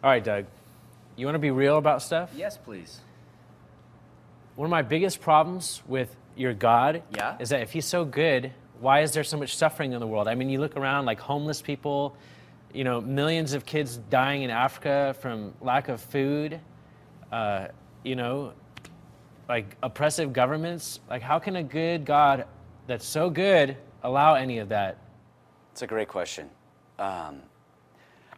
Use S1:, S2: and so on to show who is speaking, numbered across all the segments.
S1: All right, Doug, you want to be real about stuff?
S2: Yes, please.
S1: One of my biggest problems with your God
S2: Yeah?
S1: is that if he's so good, why is there so much suffering in the world? I mean, you look around like homeless people, millions of kids dying in Africa from lack of food, you know, like oppressive governments. Like, how can a good God that's so good allow any of that?
S2: It's a great question.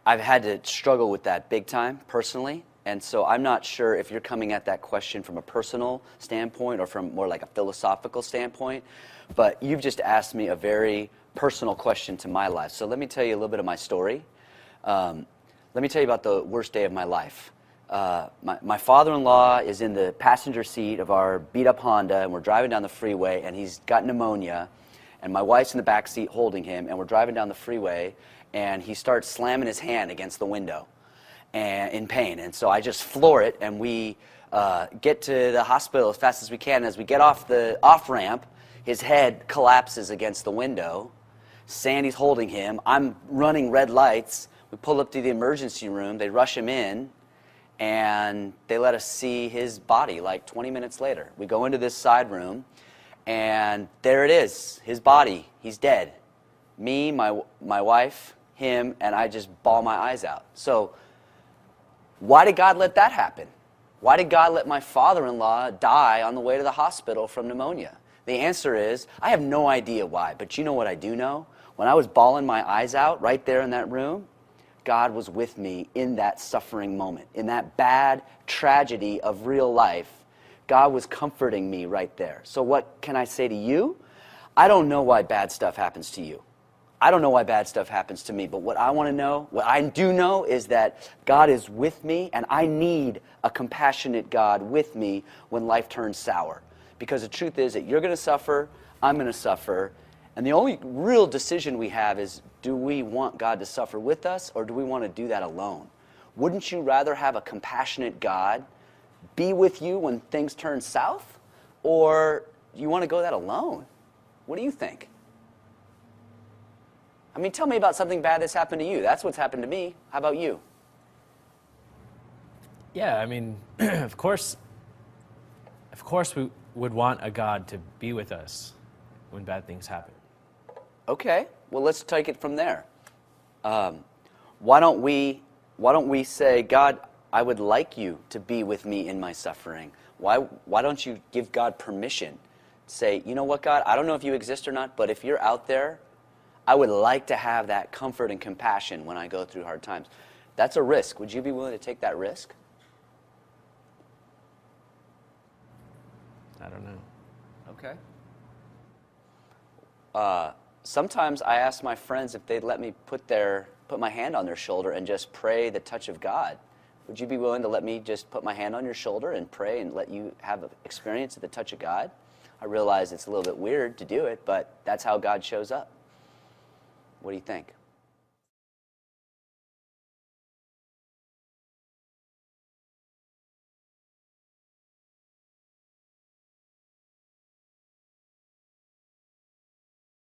S2: I've had to struggle with that big time personally, and so I'm not sure if you're coming at that question from a personal standpoint or from more like a philosophical standpoint, but you've just asked me a very personal question to my life. So let me tell you a little bit of my story. Let me tell you about the worst day of my life. My father-in-law is in the passenger seat of our beat-up Honda, and we're driving down the freeway, and he's got pneumonia, and my wife's in the back seat holding him, and we're driving down the freeway, and he starts slamming his hand against the window and in pain. And so I just floor it, and we get to the hospital as fast as we can. As we get off the off-ramp, his head collapses against the window. Sandy's holding him. I'm running red lights. We pull up to the emergency room. They rush him in, and they let us see his body like 20 minutes later. We go into this side room, and there it is, his body. He's dead. Me, my wife, him, and I just bawl my eyes out. So why did God let that happen? Why did God let my father-in-law die on the way to the hospital from pneumonia? The answer is, I have no idea why, but you know what I do know? When I was bawling my eyes out right there in that room, God was with me in that suffering moment, in that bad tragedy of real life. God was comforting me right there. So what can I say to you? I don't know why bad stuff happens to you. I don't know why bad stuff happens to me, but what I want to know, what I do know is that God is with me, and I need a compassionate God with me when life turns sour. Because the truth is that you're going to suffer, I'm going to suffer, and the only real decision we have is, do we want God to suffer with us, or do we want to do that alone? Wouldn't you rather have a compassionate God be with you when things turn south, or you want to go that alone? What do you think? I mean, tell me about something bad that's happened to you. That's what's happened to me. How about you?
S1: Yeah, I mean, of course we would want a God to be with us when bad things happen.
S2: Okay, well, let's take it from there. Why don't we say, God, I would like you to be with me in my suffering. Why don't you give God permission? Say, you know what, God, I don't know if you exist or not, but if you're out there, I would like to have that comfort and compassion when I go through hard times. That's a risk. Would you be willing to take that risk?
S1: I don't know.
S2: Okay. Sometimes I ask my friends if they'd let me put my hand on their shoulder and just pray the touch of God. Would you be willing to let me just put my hand on your shoulder and pray and let you have an experience of the touch of God? I realize it's a little bit weird to do it, but that's how God shows up. What do you think?